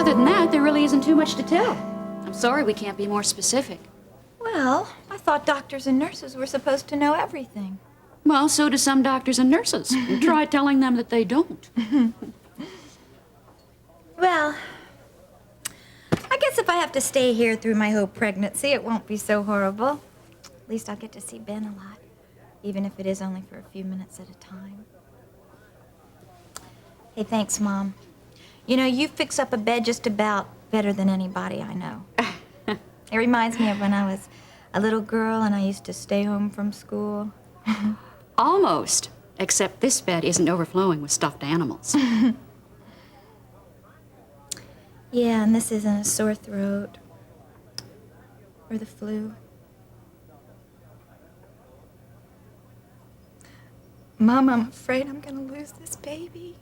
Other than that, there really isn't too much to tell. I'm sorry we can't be more specific. Well, I thought doctors and nurses were supposed to know everything. Well, so do some doctors and nurses. Try telling them that they don't. Well, I guess if I have to stay here through my whole pregnancy, it won't be so horrible. At least I'll get to see Ben a lot, even if it is only for a few minutes at a time. Hey, thanks, Mom. You know, you fix up a bed just about better than anybody I know. It reminds me of when I was a little girl and I used to stay home from school. Almost, except this bed isn't overflowing with stuffed animals. Yeah, and this isn't a sore throat or the flu. Mom, I'm afraid I'm gonna lose this baby.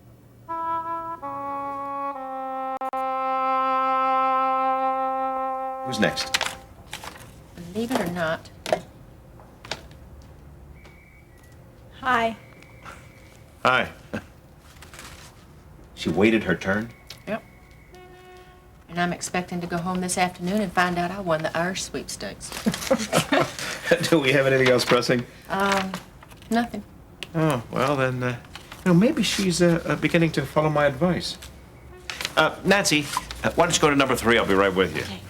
Who's next? Believe it or not. Hi. Hi. She waited her turn? Yep. And I'm expecting to go home this afternoon and find out I won the Irish sweepstakes. Do we have anything else pressing? Nothing. Oh, well then, maybe she's beginning to follow my advice. Nancy, why don't you go to number 3? I'll be right with you. Okay.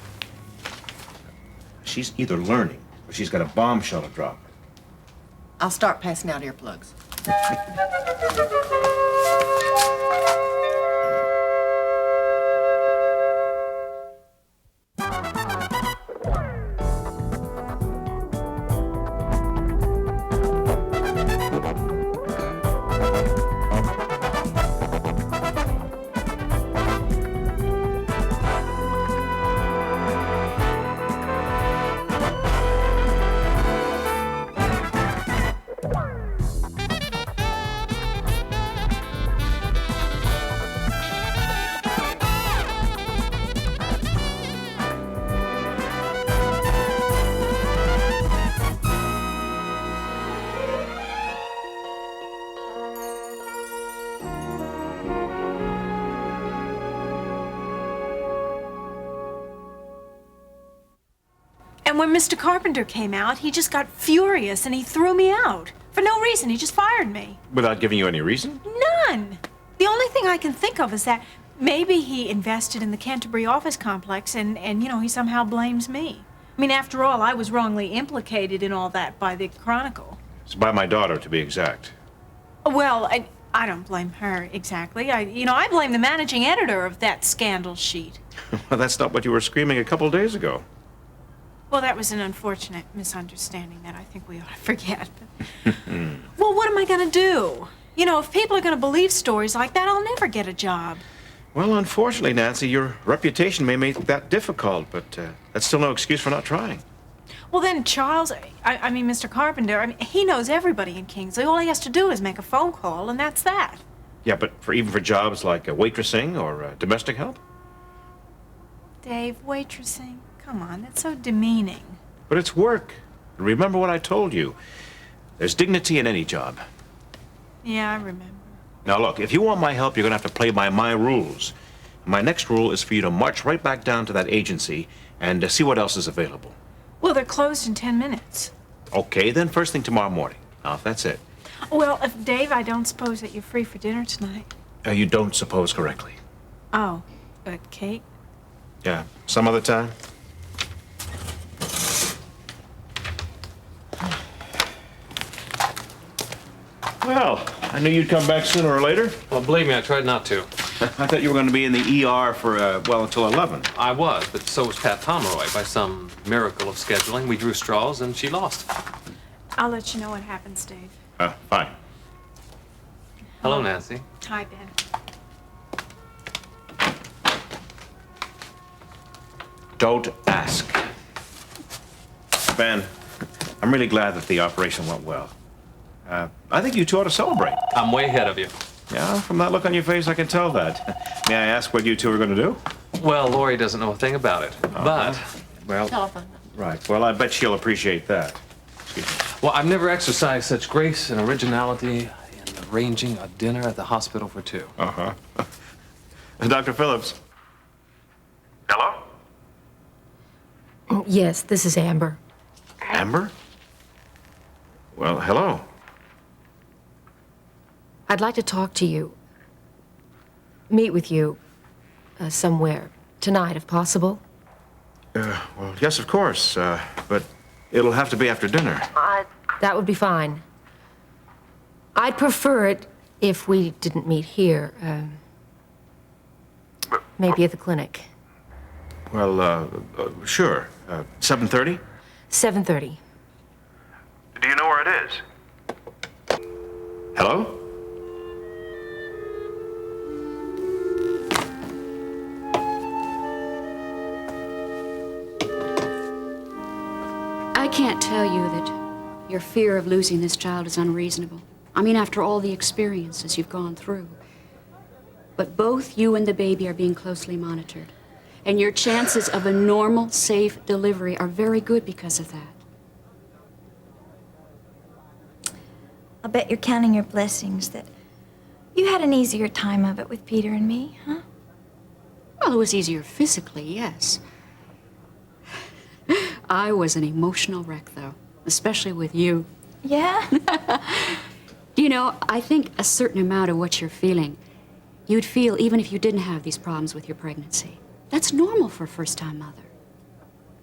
She's either learning or she's got a bombshell to drop. I'll start passing out earplugs. And when Mr. Carpenter came out, he just got furious and he threw me out. For no reason, he just fired me. Without giving you any reason? None. The only thing I can think of is that maybe he invested in the Canterbury office complex and he somehow blames me. I mean, after all, I was wrongly implicated in all that by the Chronicle. It's by my daughter, to be exact. Well, I don't blame her exactly. I blame the managing editor of that scandal sheet. Well, that's not what you were screaming a couple days ago. Well, that was an unfortunate misunderstanding that I think we ought to forget. Well, what am I going to do? If people are going to believe stories like that, I'll never get a job. Well, unfortunately, Nancy, your reputation may make that difficult, but that's still no excuse for not trying. Well, then, Charles, I mean, Mr. Carpenter, he knows everybody in Kingsley. All he has to do is make a phone call, and that's that. Yeah, but even for jobs like waitressing or domestic help? Dave, waitressing? Come on, that's so demeaning. But it's work. Remember what I told you. There's dignity in any job. Yeah, I remember. Now, look, if you want my help, you're going to have to play by my rules. My next rule is for you to march right back down to that agency and see what else is available. Well, they're closed in 10 minutes. Okay, then first thing tomorrow morning. Now, if that's it. Well, Dave, I don't suppose that you're free for dinner tonight. You don't suppose correctly. Oh, but Kate? Yeah, some other time? Well, I knew you'd come back sooner or later. Well, believe me, I tried not to. I thought you were going to be in the ER for, until 11. I was, but so was Pat Pomeroy. By some miracle of scheduling, we drew straws and she lost. I'll let you know what happens, Dave. Fine. Hello, Nancy. Hi, Ben. Don't ask. Ben, I'm really glad that the operation went well. I think you two ought to celebrate. I'm way ahead of you. Yeah, from that look on your face, I can tell that. May I ask what you two are going to do? Well, Lori doesn't know a thing about it, but... Well, Telephone. right. Well, I bet she'll appreciate that. Excuse me. Well, I've never exercised such grace and originality in arranging a dinner at the hospital for two. Dr. Phillips. Yes, this is Amber. Amber? Well, hello. I'd like to talk to you. Meet with you somewhere tonight, if possible. Well, yes, of course, but it'll have to be after dinner. That would be fine. I'd prefer it if we didn't meet here. Maybe at the clinic. Well, sure. 7:30? 7:30. Do you know where it is? Hello? I can't tell you that your fear of losing this child is unreasonable. I mean, after all the experiences you've gone through. But both you and the baby are being closely monitored. And your chances of a normal, safe delivery are very good because of that. I'll bet you're counting your blessings that you had an easier time of it with Peter and me, huh? Well, it was easier physically, yes. I was an emotional wreck, though, especially with you. Yeah? You know, I think a certain amount of what you're feeling, you'd feel even if you didn't have these problems with your pregnancy. That's normal for a first-time mother.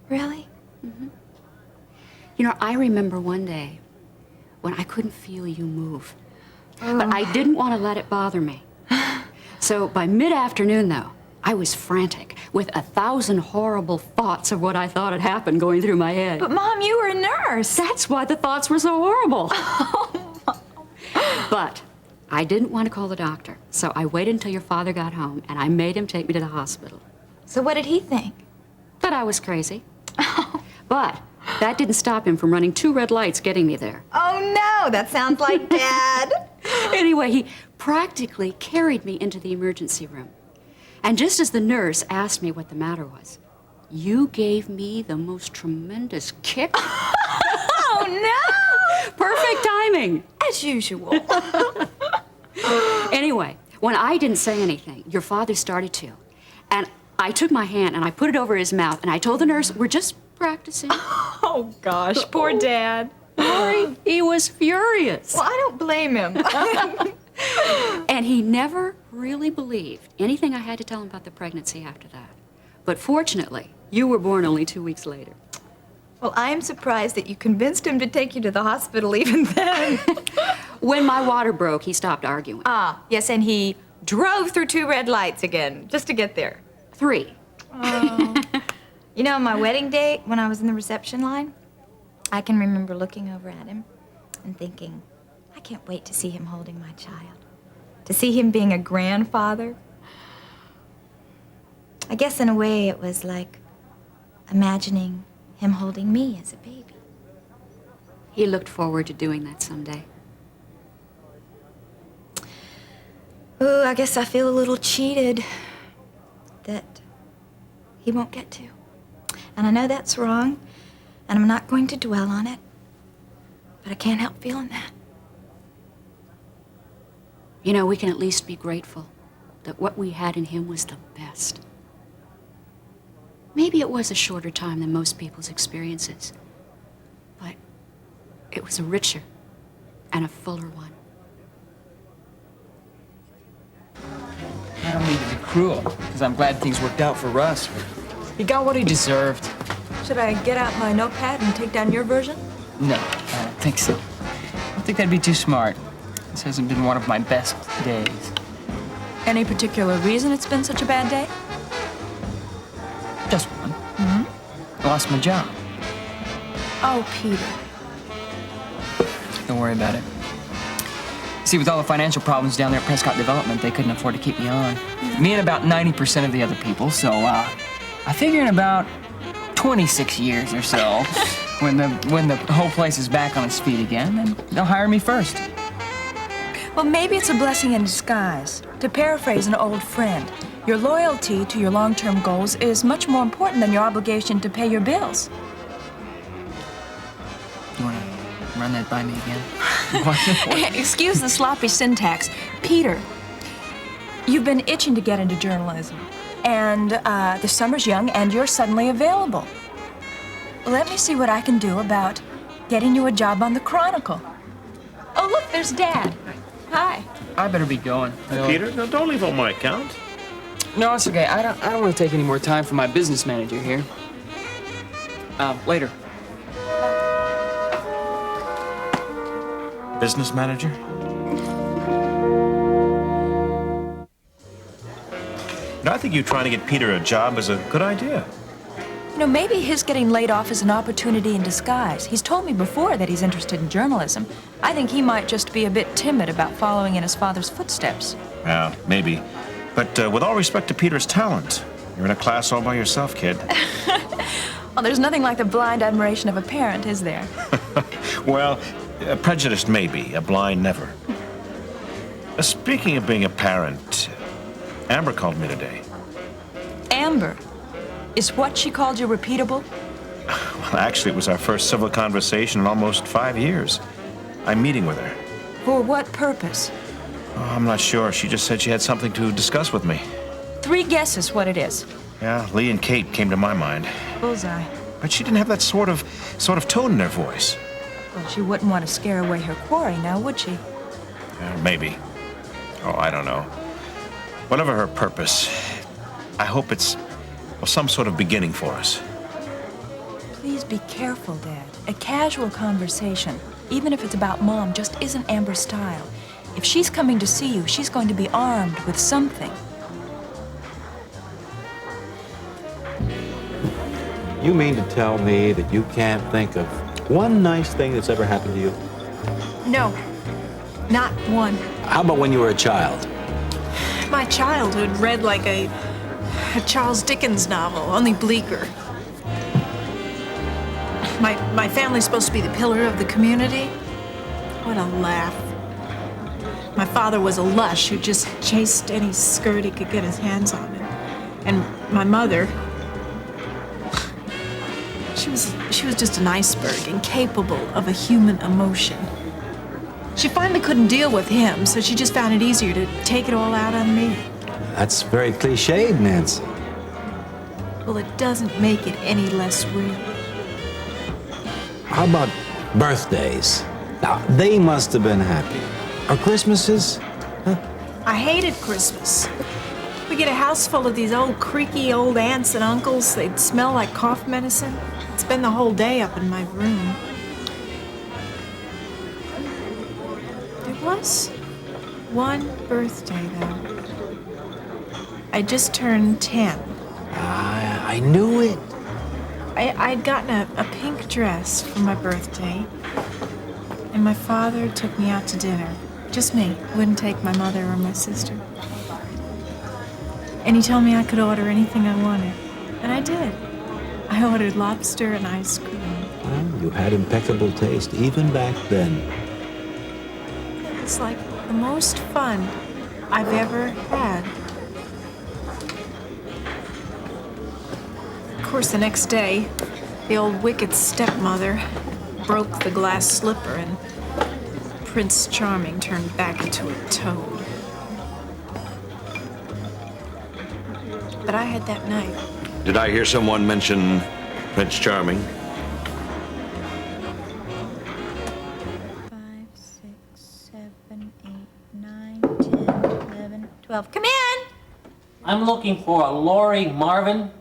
Really? You know, I remember one day when I couldn't feel you move. But I didn't want to let it bother me. So by mid-afternoon, though, I was frantic with 1,000 horrible thoughts of what I thought had happened going through my head. But, Mom, you were a nurse. That's why the thoughts were so horrible. But I didn't want to call the doctor, so I waited until your father got home, and I made him take me to the hospital. So what did he think? That I was crazy. But that didn't stop him from running 2 red lights getting me there. Oh, no, that sounds like Dad. Anyway, he practically carried me into the emergency room. And just as the nurse asked me what the matter was, you gave me the most tremendous kick. Oh, no! Perfect timing. As usual. Anyway, when I didn't say anything, your father started to. And I took my hand and I put it over his mouth and I told the nurse, we're just practicing. Oh, gosh, poor Dad. Lori, he was furious. Well, I don't blame him. And he never really believed anything I had to tell him about the pregnancy after that. But fortunately, you were born only 2 weeks later. Well, I am surprised that you convinced him to take you to the hospital even then. When my water broke, he stopped arguing. Ah, yes, and he drove through 2 red lights again, just to get there. 3. You know, on my wedding day, when I was in the reception line, I can remember looking over at him and thinking, I can't wait to see him holding my child, to see him being a grandfather. I guess in a way it was like imagining him holding me as a baby. He looked forward to doing that someday. Ooh, I guess I feel a little cheated that he won't get to. And I know that's wrong, and I'm not going to dwell on it, but I can't help feeling that. You know, we can at least be grateful that what we had in him was the best. Maybe it was a shorter time than most people's experiences, but it was a richer and a fuller one. I don't mean to be cruel, because I'm glad things worked out for Russ. He got what he deserved. Should I get out my notepad and take down your version? No, I don't think so. I don't think that'd be too smart. This hasn't been one of my best days. Any particular reason it's been such a bad day? Just one. I lost my job. Oh, Peter. Don't worry about it. See, with all the financial problems down there at Prescott Development, they couldn't afford to keep me on. Me and about 90% of the other people, so, I figure in about 26 years or so, when the whole place is back on its feet again, then they'll hire me first. Well, maybe it's a blessing in disguise. To paraphrase an old friend, your loyalty to your long-term goals is much more important than your obligation to pay your bills. You wanna run that by me again? Excuse the sloppy syntax. Peter, you've been itching to get into journalism. And the summer's young and you're suddenly available. Let me see what I can do about getting you a job on the Chronicle. Oh, look, there's Dad. Hi. I better be going. Peter, no, don't leave on my account. No, it's okay. I don't want to take any more time from my business manager here. Later. Business manager? No, I think you trying to get Peter a job is a good idea. You know, maybe his getting laid off is an opportunity in disguise. He's told me before that he's interested in journalism. I think he might just be a bit timid about following in his father's footsteps. Yeah, maybe. But with all respect to Peter's talent, you're in a class all by yourself, kid. Well, there's nothing like the blind admiration of a parent, is there? Well, prejudiced maybe, a blind never. Speaking of being a parent, Amber called me today. Amber. Is what she called you repeatable? Well, actually, it was our first civil conversation in almost 5 years. I'm meeting with her. For what purpose? Oh, I'm not sure. She just said she had something to discuss with me. 3 guesses what it is. Yeah, Lee and Kate came to my mind. Bullseye. But she didn't have that sort of tone in her voice. Well, she wouldn't want to scare away her quarry now, would she? Maybe. Oh, I don't know. Whatever her purpose, I hope it's, well, some sort of beginning for us. Please be careful, Dad. A casual conversation, even if it's about Mom, just isn't Amber's style. If she's coming to see you, she's going to be armed with something. You mean to tell me that you can't think of one nice thing that's ever happened to you? No, not one. How about when you were a child? My childhood read like a Charles Dickens novel, only bleaker. My family's supposed to be the pillar of the community. What a laugh. My father was a lush who just chased any skirt he could get his hands on. And my mother, she was just an iceberg, incapable of a human emotion. She finally couldn't deal with him, so she just found it easier to take it all out on me. That's very cliched, Nancy. Well, it doesn't make it any less real. How about birthdays? Now, they must have been happy. Or Christmases? Huh? I hated Christmas. We get a house full of these old creaky old aunts and uncles. They'd smell like cough medicine. I'd spend the whole day up in my room. There was one birthday, though. I just turned 10. I knew it. I'd gotten a pink dress for my birthday, and my father took me out to dinner. Just me. Wouldn't take my mother or my sister. And he told me I could order anything I wanted. And I did. I ordered lobster and ice cream. Well, you had impeccable taste, even back then. It was like the most fun I've ever had. Of course, the next day, the old wicked stepmother broke the glass slipper and Prince Charming turned back into a toad. But I had that night. Did I hear someone mention Prince Charming? 5, 6, 7, 8, 9, 10, 11, 12. Come in! I'm looking for a Lori Marvin.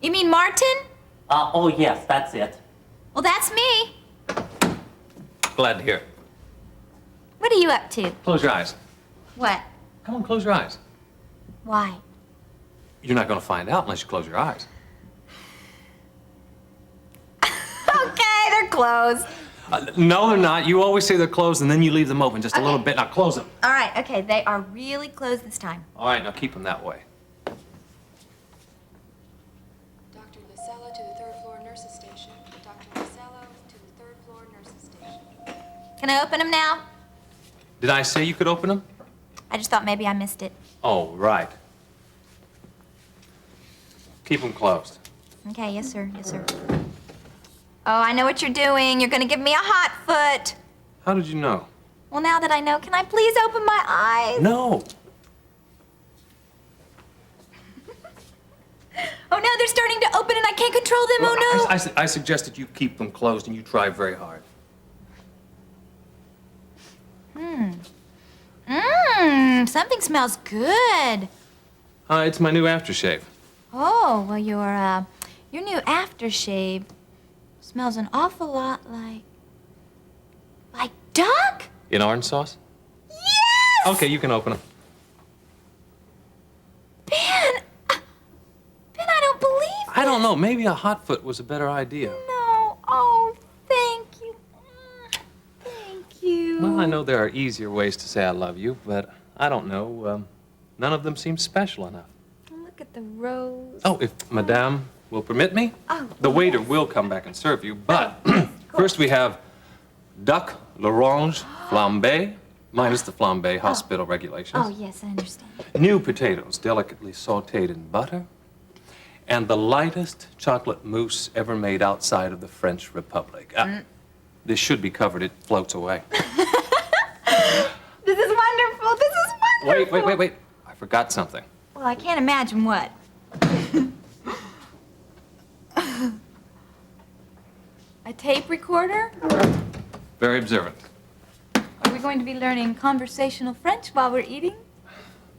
You mean Martin? Oh, yes, that's it. Well, that's me. Glad to hear it. What are you up to? Close your eyes. What? Come on, close your eyes. Why? You're not going to find out unless you close your eyes. Okay, they're closed. No, they're not. You always say they're closed and then you leave them open just a little bit. Now close them. All right, okay, they are really closed this time. All right, now keep them that way. Dr. Lasello to the 3rd floor nurses station. Dr. Lasello to the 3rd floor nurses station. Can I open them now? Did I say you could open them? I just thought maybe I missed it. Oh, right. Keep them closed. Okay, yes, sir, yes, sir. Oh, I know what you're doing. You're gonna give me a hot foot. How did you know? Well, now that I know, can I please open my eyes? No. Oh no, they're starting to open and I can't control them. Oh no. I suggest that you keep them closed and you try very hard. Something smells good. It's my new aftershave. Oh, well, your new aftershave smells an awful lot like duck? In orange sauce? Yes! Okay, you can open them. Ben, I don't believe I don't know. Maybe a hot foot was a better idea. No. Oh, thank you. Thank you. Well, I know there are easier ways to say I love you, but I don't know. None of them seem special enough. Look at the rose. Oh, if Madame will permit me, Oh, the waiter will come back and serve you. But first we have duck l'orange flambé, minus the flambé hospital regulations. Oh, yes, I understand. New potatoes, delicately sautéed in butter, and the lightest chocolate mousse ever made outside of the French Republic. This should be covered. It floats away. This is wonderful. This is wonderful. Wait. I forgot something. Well, I can't imagine what. A tape recorder? Very observant. Are we going to be learning conversational French while we're eating?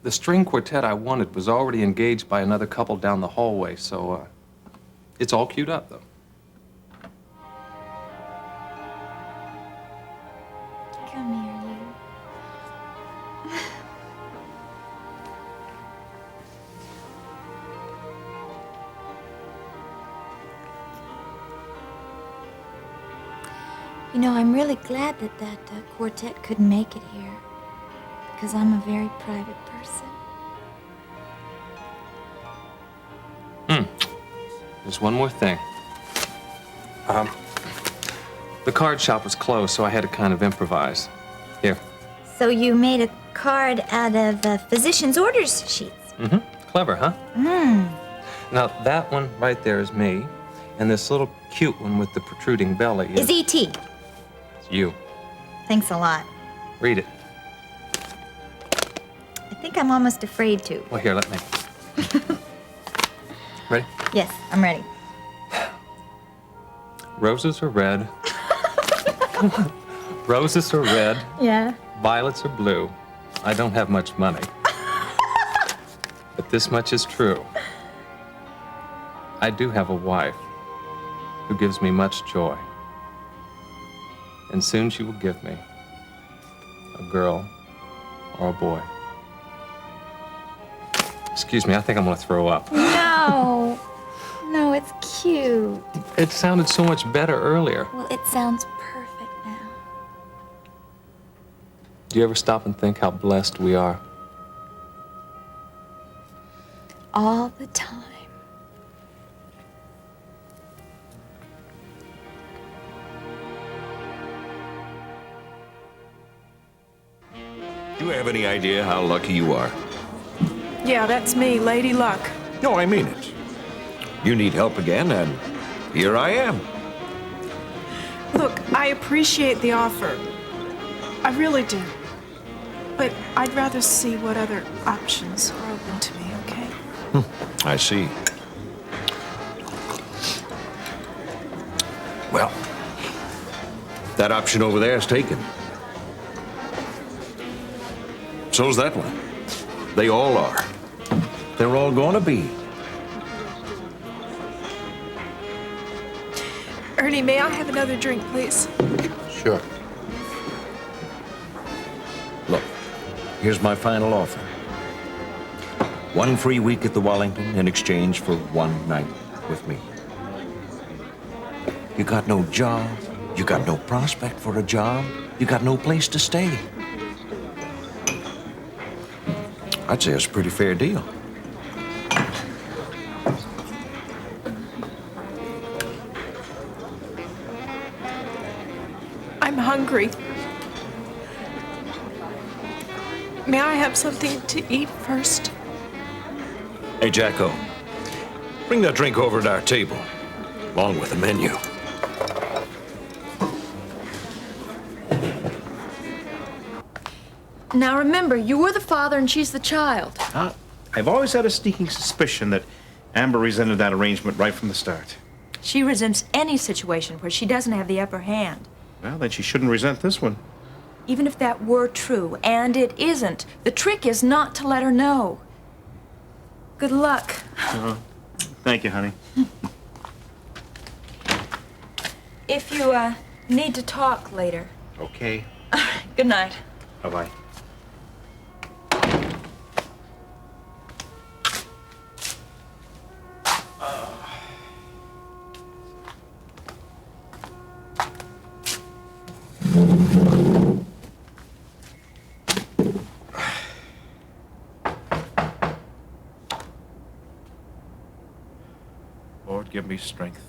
The string quartet I wanted was already engaged by another couple down the hallway, so it's all queued up, though. Come here, you. You know, I'm really glad that quartet couldn't make it here, because I'm a very private person. There's one more thing. The card shop was closed, so I had to kind of improvise. Here. So you made a card out of physician's orders sheets. Clever, huh? Now, that one right there is me, and this little cute one with the protruding belly Is E.T. It's you. Thanks a lot. Read it. I think I'm almost afraid to. Well, here, let me. Ready? Yes, I'm ready. Roses are red. Roses are red. Yeah. Violets are blue. I don't have much money. But this much is true. I do have a wife who gives me much joy. And soon she will give me a girl or a boy. Excuse me, I think I'm gonna throw up. No. No, it's cute. It sounded so much better earlier. Well, it sounds perfect now. Do you ever stop and think how blessed we are? All the time. Do you have any idea how lucky you are? Yeah, that's me, Lady Luck. No, I mean it. You need help again, and here I am. Look, I appreciate the offer. I really do. But I'd rather see what other options are open to me, okay? I see. Well, that option over there is taken. So's that one. They all are. They're all gonna be. Ernie, may I have another drink, please? Sure. Look, here's my final offer. 1 free week at the Wellington in exchange for 1 night with me. You got no job, you got no prospect for a job, you got no place to stay. I'd say it's a pretty fair deal. I'm hungry. May I have something to eat first? Hey, Jacko, bring that drink over to our table, along with the menu. Now remember, you're the father and she's the child. I've always had a sneaking suspicion that Amber resented that arrangement right from the start. She resents any situation where she doesn't have the upper hand. Well, then she shouldn't resent this one. Even if that were true, and it isn't, the trick is not to let her know. Good luck. Thank you, honey. If you, need to talk later. Okay. Good night. Bye-bye. Lord, give me strength.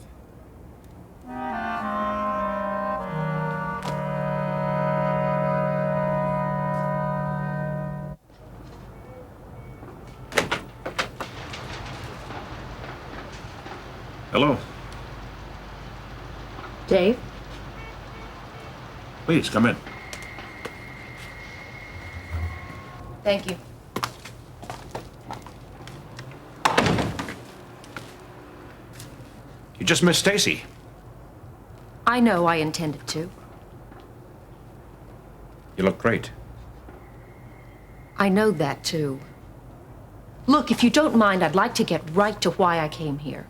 Hello. Dave? Please, come in. Thank you. You just missed Stacy. I know I intended to. You look great. I know that, too. Look, if you don't mind, I'd like to get right to why I came here.